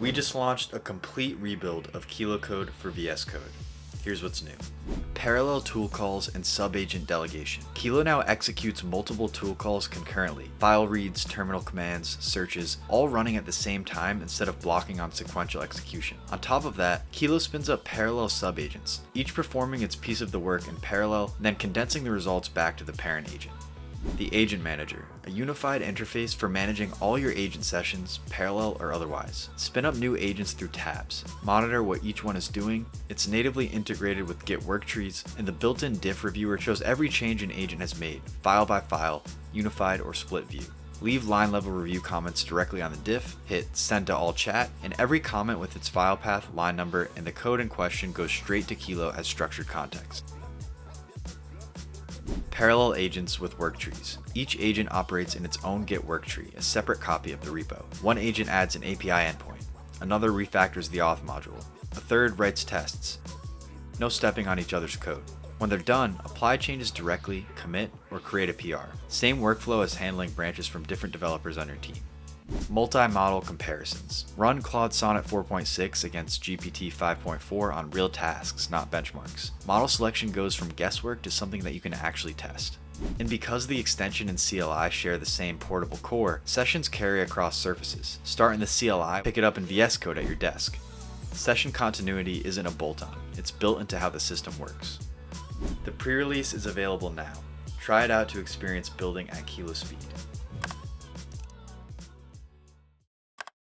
We just launched a complete rebuild of Kilo Code for VS Code. Here's what's new. Parallel tool calls and sub-agent delegation. Kilo now executes multiple tool calls concurrently. File reads, terminal commands, searches, all running at the same time instead of blocking on sequential execution. On top of that, Kilo spins up parallel sub-agents, each performing its piece of the work in parallel, and then condensing the results back to the parent agent. The Agent Manager, a unified interface for managing all your agent sessions, parallel or otherwise. Spin up new agents through tabs. Monitor what each one is doing. It's natively integrated with Git work trees, and the built-in diff reviewer shows every change an agent has made, file by file, unified or split view. Leave line-level review comments directly on the diff, hit send to all chat, and every comment with its file path, line number, and the code in question goes straight to Kilo as structured context. Parallel agents with work trees. Each agent operates in its own Git work tree, a separate copy of the repo. One agent adds an API endpoint. Another refactors the auth module. A third writes tests. No stepping on each other's code. When they're done, apply changes directly, commit, or create a PR. Same workflow as handling branches from different developers on your team. Multi-model comparisons. Run Claude Sonnet 4.6 against GPT 5.4 on real tasks, not benchmarks. Model selection goes from guesswork to something that you can actually test. And because the extension and CLI share the same portable core, sessions carry across surfaces. Start in the CLI, pick it up in VS Code at your desk. Session continuity isn't a bolt-on, it's built into how the system works. The pre-release is available now. Try it out to experience building at Kilo speed.